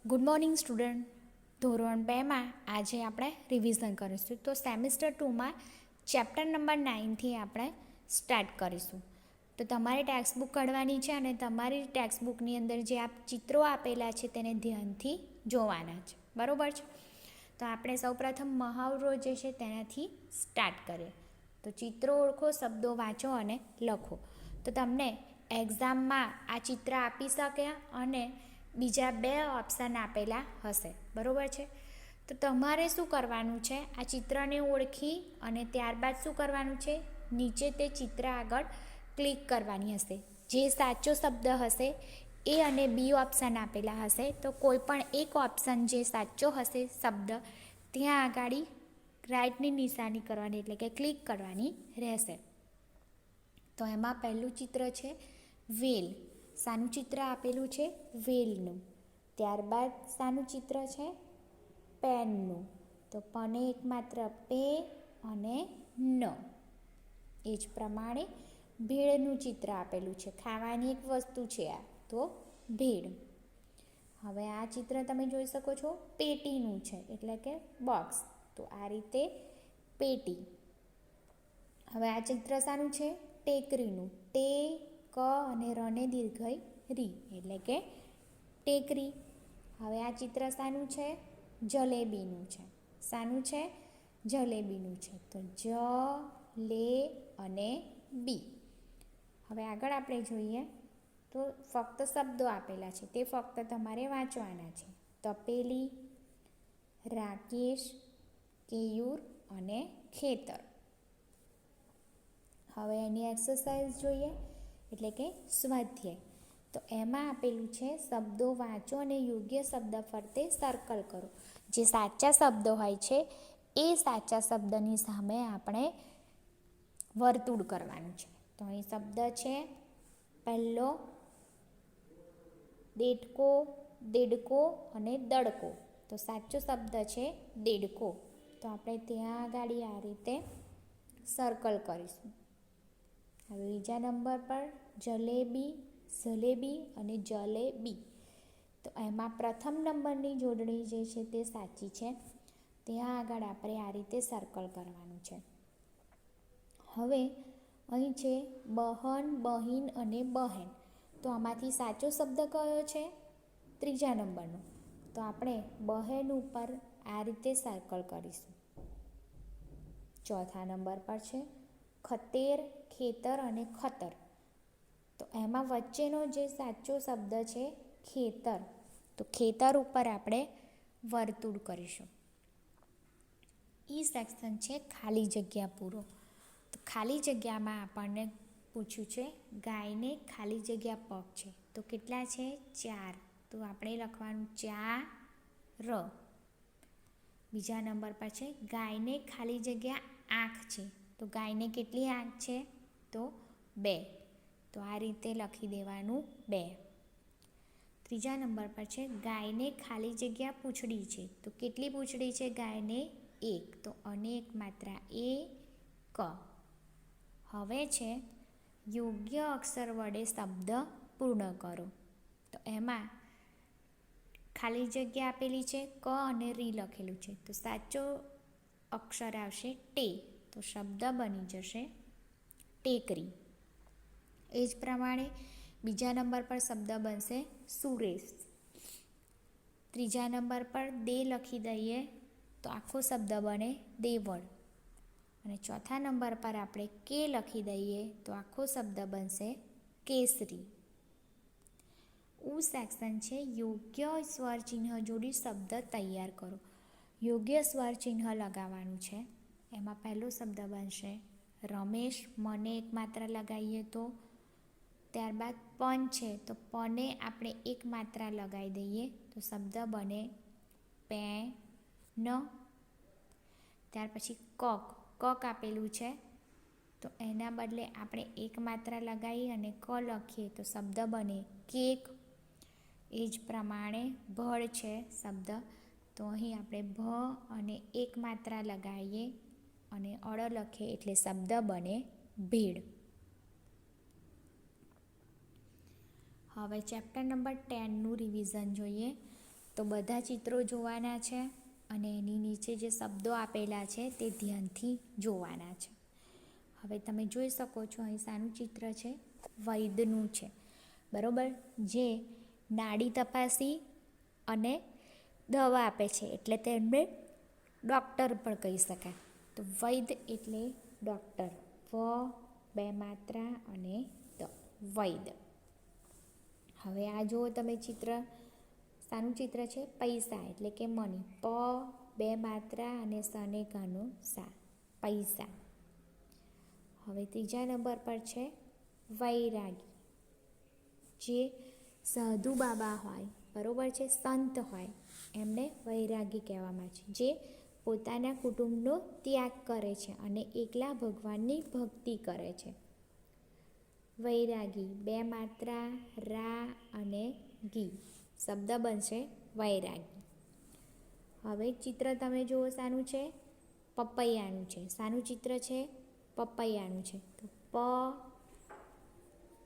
Good morning student. ધોરણ 2માં આજે આપણે રિવિઝન કરીશું. તો સેમિસ્ટર 2માં ચેપ્ટર નંબર 9થી આપણે સ્ટાર્ટ કરીશું. તો તમારે ટેક્સ્ટ બુક કાઢવાની છે અને તમારી ટેક્સ્ટ બુકની અંદર જે આ ચિત્રો આપેલા છે તેને ધ્યાનથી જોવાના છે, બરાબર છે. તો આપણે સૌપ્રથમ મહાવરો જે છે તેનાથી સ્ટાર્ટ કરીએ. તો ચિત્રો ઓળખો, શબ્દો વાંચો અને લખો. તો તમને એક્ઝામમાં આ ચિત્ર આપી શકે અને બીજા 2 ઓપ્શન આપેલા હશે, બરાબર છે. તો તમારે શું કરવાનું છે, આ ચિત્રને ઓળખી અને ત્યારબાદ શું કરવાનું છે, નીચે તે ચિત્ર આગળ ક્લિક કરવાની હશે. જે સાચો શબ્દ હશે એ અને બી ઓપ્શન આપેલા હશે, તો કોઈ પણ એક ઓપ્શન જે સાચો હશે શબ્દ ત્યાં આગળ રાઈટની નિશાની કરવાની, એટલે કે ક્લિક કરવાની રહેશે. તો એમાં પહેલું ચિત્ર છે વેલ. શાનું ચિત્ર આપેલું છે? વેલનું. ત્યારબાદ શાનું ચિત્ર છે? પેનનું. તો પને એક માત્ર પે અને ન. એ જ પ્રમાણે ભેળનું ચિત્ર આપેલું છે. ખાવાની એક વસ્તુ છે આ, તો ભેળ. હવે આ ચિત્ર તમે જોઈ શકો છો પેટીનું છે, એટલે કે બોક્સ. તો આ રીતે પેટી. હવે આ ચિત્ર શાનું છે? ટેકરીનું. ટે, ક અને રને દીર્ઘઈ રી, એટલે કે ટેકરી. હવે આ ચિત્ર શાનું છે? જલેબીનું છે. શાનું છે? જલેબીનું છે. તો જ, લે અને બી. હવે આગળ આપણે જોઈએ તો ફક્ત શબ્દો આપેલા છે, તે ફક્ત તમારે વાંચવાના છે. તપેલી, રાકેશ, કેયુર અને ખેતર. હવે એની એક્સરસાઇઝ જોઈએ, એટલે કે સ્વાધ્યાય. તો એમાં આપેલું છે શબ્દો વાંચો અને યોગ્ય શબ્દ ફરતે સર્કલ કરો. જે સાચા શબ્દો હોય છે એ સાચા શબ્દની સામે આપણે વર્તુળ કરવાનું છે. તો અહીં શબ્દ છે પહેલો દેડકો, દેડકો અને દડકો. તો સાચો શબ્દ છે દેડકો. તો આપણે ત્યાં આગળ આ રીતે સર્કલ કરીશું. હવે બીજા નંબર પર જલેબી, જલેબી અને જલેબી. તો એમાં પ્રથમ નંબરની જોડણી જે છે તે સાચી છે. ત્યાં આગળ આપણે આ રીતે સર્કલ કરવાનું છે. હવે અહીં છે બહન, બહીન અને બહેન. તો આમાંથી સાચો શબ્દ કયો છે? ત્રીજા નંબરનો. તો આપણે બહેન ઉપર આ રીતે સર્કલ કરીશું. ચોથા નંબર પર છે ખતેર, ખેતર અને ખતર. તો એમાં વચ્ચેનો જે સાચો શબ્દ છે ખેતર. તો ખેતર ઉપર આપણે વર્તુળ કરીશું. ઈ સેક્શન છે ખાલી જગ્યા પૂરો. તો ખાલી જગ્યામાં આપણને પૂછ્યું છે ગાયને ખાલી જગ્યા પગ છે. તો કેટલા છે? 4. તો આપણે લખવાનું 4. બીજા નંબર પર છે ગાયને ખાલી જગ્યા આંખ છે. તો ગાયને કેટલી આંખ છે? તો 2. તો આ રીતે લખી દેવાનું 2. ત્રીજા નંબર પર છે ગાયને ખાલી જગ્યા પૂંછડી છે. તો કેટલી પૂંછડી છે ગાયને? 1. તો અનેક માત્રા એ ક. હવે છે યોગ્ય અક્ષર વડે શબ્દ પૂર્ણ કરો. તો એમાં ખાલી જગ્યા આપેલી છે ક અને રી લખેલું છે. તો સાચો અક્ષર આવશે ટે. તો શબ્દ બની જશે ટેકરી. એ જ પ્રમાણે બીજા નંબર પર શબ્દ બનશે સુરેશ. ત્રીજા નંબર પર દે લખી દઈએ તો આખો શબ્દ બને દેવળ. અને ચોથા નંબર પર આપણે કે લખી દઈએ તો આખો શબ્દ બનશે કેસરી. સેક્શન છે યોગ્ય સ્વર ચિહ્ન જોડી શબ્દ તૈયાર કરો. યોગ્ય સ્વર ચિહ્ન લગાવવાનું છે. એમાં પહેલો શબ્દ બનશે રમેશ. મને એક માત્રા લગાવીએ તો. ત્યારબાદ પન છે, તો પને આપણે એક માત્રા લગાવી દઈએ તો શબ્દ બને પેન. ત્યાર પછી કક. કક આપેલું છે તો એના બદલે આપણે એક માત્રા લગાવી અને ક લખીએ તો શબ્દ બને કેક. એ જ પ્રમાણે ભળ છે શબ્દ. તો અહીં આપણે ભ અને એક માત્રા લગાવીએ અને અળ લખીએ એટલે શબ્દ બને ભેળ. હવે ચેપ્ટર નંબર 10નું રિવિઝન જોઈએ. તો બધા ચિત્રો જોવાના છે અને એની નીચે જે શબ્દો આપેલા છે તે ધ્યાનથી જોવાના છે. હવે તમે જોઈ શકો છો અહીં શાનું ચિત્ર છે? વૈદ્યનું છે, બરાબર, જે નાડી તપાસી અને દવા આપે છે, એટલે તેમને ડૉક્ટર પણ કહી શકાય. તો વૈદ્ય એટલે ડૉક્ટર, વ બે માત્રા અને દ, વૈદ્ય. હવે આ જુઓ તમે ચિત્ર, શાનું ચિત્ર છે? પૈસા એટલે કે મની, પ બે માત્રા અને સને કાનો સા, પૈસા. હવે ત્રીજા નંબર પર છે વૈરાગી, જે સાધુ બાબા હોય, બરાબર છે, સંત હોય, એમને વૈરાગી કહેવામાં છે, જે પોતાના કુટુંબનો ત્યાગ કરે છે અને એકલા ભગવાનની ભક્તિ કરે છે. વૈરાગી બે માત્રા, રા અને ગી, શબ્દ બનશે વૈરાગી. હવે ચિત્ર તમે જુઓ શાનું છે? પપૈયાનું છે. શાનું ચિત્ર છે? પપૈયાનું છે. તો પ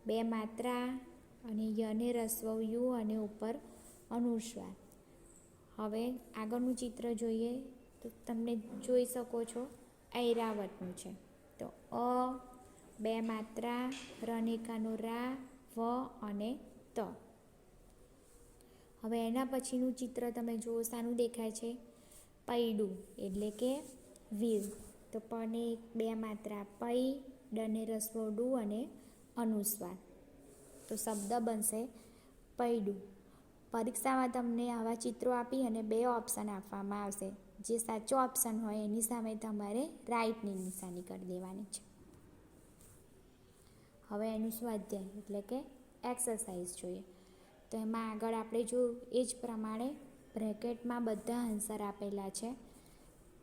બે માત્રા અને યને રસ્વ યુ અને ઉપર અનુસ્વાર. હવે આગળનું ચિત્ર જોઈએ તો તમને જોઈ શકો છો ઐરાવતનું છે. તો અ બે માત્રા, રનેકાનો રા, વ અને ત. હવે એના પછીનું ચિત્ર તમે જુઓ શાનું દેખાય છે? પૈડું એટલે કે વીર. તો pane બે માત્રા પૈ, ડને રસ્વ ડુ અને અનુસ્વાર. તો શબ્દ બનશે પૈડું. પરીક્ષામાં તમને આવા ચિત્રો આપી અને 2 ઓપ્શન આપવામાં આવશે. જે સાચો ઓપ્શન હોય એની સામે તમારે રાઈટની નિશાની કરી દેવાની છે. હવે એનું સ્વાધ્યાય એટલે કે એક્સરસાઇઝ જોઈએ. તો એમાં આગળ આપણે જોયું એ જ પ્રમાણે બ્રેકેટમાં બધા આન્સર આપેલા છે.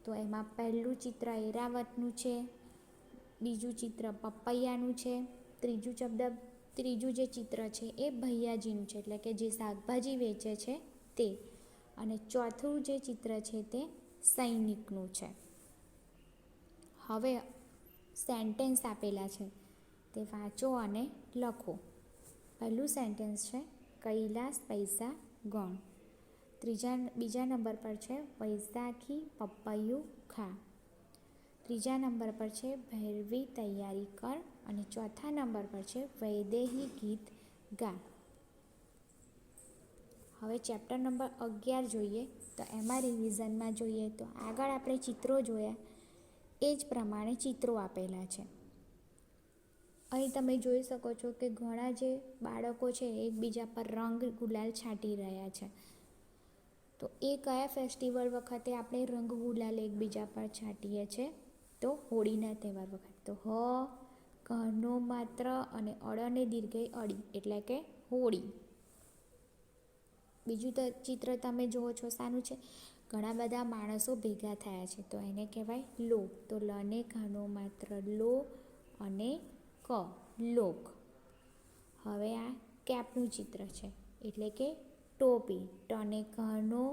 તો એમાં પહેલું ચિત્ર ઐરાવતનું છે, બીજું ચિત્ર પપૈયાનું છે, ત્રીજું જે ચિત્ર છે એ ભૈયાજીનું છે, એટલે કે જે શાકભાજી વેચે છે તે, અને ચોથું જે ચિત્ર છે તે સૈનિકનું છે. હવે સેન્ટેન્સ આપેલા છે તે વાંચો અને લખો. પહેલું સેન્ટેન્સ છે કૈલાસ પૈસા ગણ. બીજા નંબર પર છે વૈશાખી પપૈયું ખા. ત્રીજા નંબર પર છે ભૈરવી તૈયારી કર. અને ચોથા નંબર પર છે વૈદેહી ગીત ગા. હવે ચેપ્ટર નંબર 11 જોઈએ. તો એમાં રિવિઝનમાં જોઈએ તો આગળ આપણે ચિત્રો જોયા એ જ પ્રમાણે ચિત્રો આપેલા છે. અહીં તમે જોઈ શકો છો કે ઘણા જે બાળકો છે એકબીજા પર રંગ ગુલાલ છાંટી રહ્યા છે. તો એ કયા ફેસ્ટિવલ વખતે આપણે રંગ ગુલાલ એકબીજા પર છાંટીએ છીએ? તો હોળીના તહેવાર વખતે. તો હ ઘનો માત્ર અને અળને દીર્ઘઈ અડી એટલે કે હોળી. બીજું ચિત્ર તમે જુઓ છો શાનું છે? ઘણા બધા માણસો ભેગા થયા છે, તો એને કહેવાય લો. તો લને ઘનો માત્ર લો અને ક લોક. હવે આ કેપનું ચિત્ર છે એટલે કે ટોપી. ટને ઘનો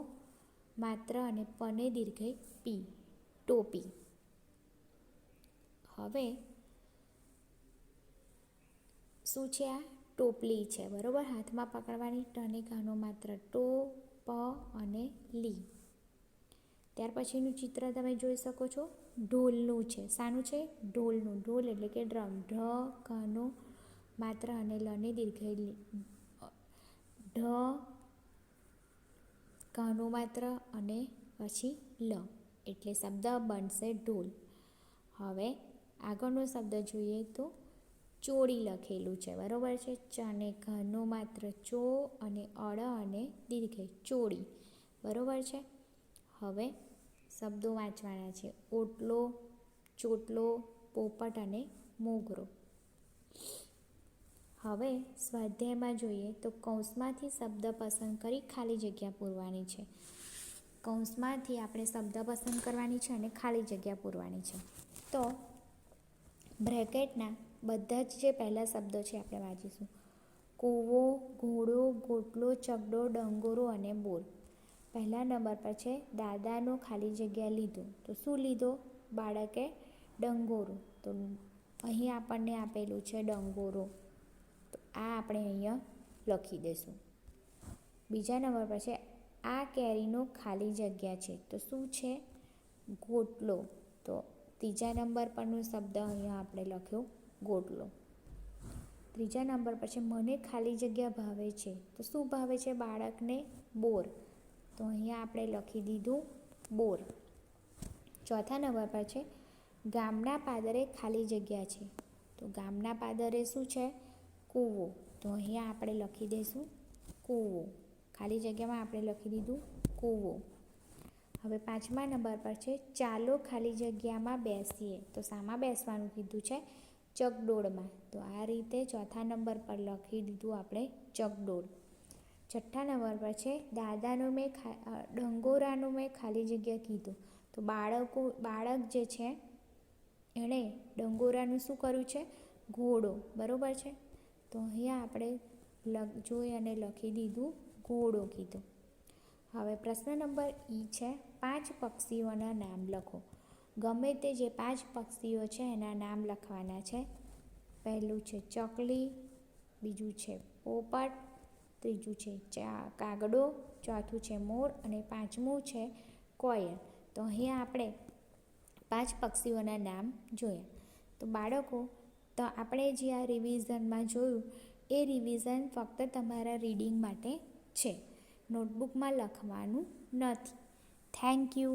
માત્ર અને પને દીર્ઘઈ પી, ટોપી. હવે શું છે? આ ટોપલી છે, બરાબર, હાથમાં પકડવાની. ટને ઘનો માત્ર ટો, પ અને લી. ત્યાર પછીનું ચિત્ર તમે જોઈ શકો છો ઢોલનું છે. શાનું છે? ઢોલનું. ઢોલ એટલે કે ડ્રમ. ઢ ઘનો માત્ર અને લને દીર્ઘઈ લી, ઢ ઘનો માત્ર અને પછી લ, એટલે શબ્દ બનશે ઢોલ. હવે આગળનો શબ્દ જોઈએ તો ચોળી લખેલું છે, બરાબર છે. ચને ઘનો માત્ર ચો અને અળ અને દીર્ઘઈ ચોળી, બરાબર છે. હવે શબ્દો વાંચવાના છે. ઓટલો, ચોટલો, પોપટ અને મોગરો. હવે સ્વાધ્યાયમાં જોઈએ તો કૌંસમાંથી શબ્દ પસંદ કરી ખાલી જગ્યા પૂરવાની છે. કૌંસમાંથી આપણે શબ્દ પસંદ કરવાની છે અને ખાલી જગ્યા પૂરવાની છે. તો બ્રેકેટના બધા જ જે પહેલા શબ્દો છે આપણે વાંચીશું. કૂવો, ઘોડો, ગોટલો, ચકડો, ડંગોરો અને બોર. પહેલા નંબર પર છે દાદાનો ખાલી જગ્યા લીધો. તો શું લીધો? બાળકે ડંગોરો. તો અહીં આપણને આપેલું છે ડંગોરો, તો આ આપણે અહીંયા લખી દઈશું. બીજા નંબર પર છે આ કેરીનો ખાલી જગ્યા છે. તો શું છે? ગોટલો. તો ત્રીજા નંબર પરનો શબ્દ અહીંયા આપણે લખ્યો ગોટલો. ત્રીજા નંબર પર છે મને ખાલી જગ્યા ભાવે છે. તો શું ભાવે છે બાળકને? બોર. તો અહીંયા આપણે લખી દીધું બોર. ચોથા નંબર પર છે ગામના પાદરે ખાલી જગ્યા છે. તો ગામના પાદરે શું છે? કૂવો. તો અહીંયા આપણે લખી દઈશું કૂવો. ખાલી જગ્યામાં આપણે લખી દીધું કૂવો. હવે પાંચમા નંબર પર છે ચાલો ખાલી જગ્યામાં બેસીએ. તો શામાં બેસવાનું કીધું છે? ચકડોળમાં. તો આ રીતે ચોથા નંબર પર લખી દીધું આપણે ચકડોળ. છઠ્ઠા નંબર પર છે ડંગોરાનું મેં ખાલી જગ્યા કીધું. તો બાળક જે છે એણે ડંગોરાનું શું કર્યું છે? ઘોડો. બરાબર છે. તો અહીંયા આપણે જોઈ અને લખી દીધું ઘોડો કીધું. હવે પ્રશ્ન નંબર છે 5 પક્ષીઓના નામ લખો. ગમે તે જે 5 પક્ષીઓ છે એના નામ લખવાના છે. પહેલું છે ચકલી, બીજું છે પોપટ, ત્રીજું છે કાગડો, ચોથું છે મોર અને પાંચમું છે કોયલ. તો અહીંયા આપણે 5 પક્ષીઓના નામ જોયા. તો બાળકો, તો આપણે જે આ રિવિઝનમાં જોયું એ રિવિઝન ફક્ત તમારા રીડિંગ માટે છે, નોટબુકમાં લખવાનું નથી. Thank you.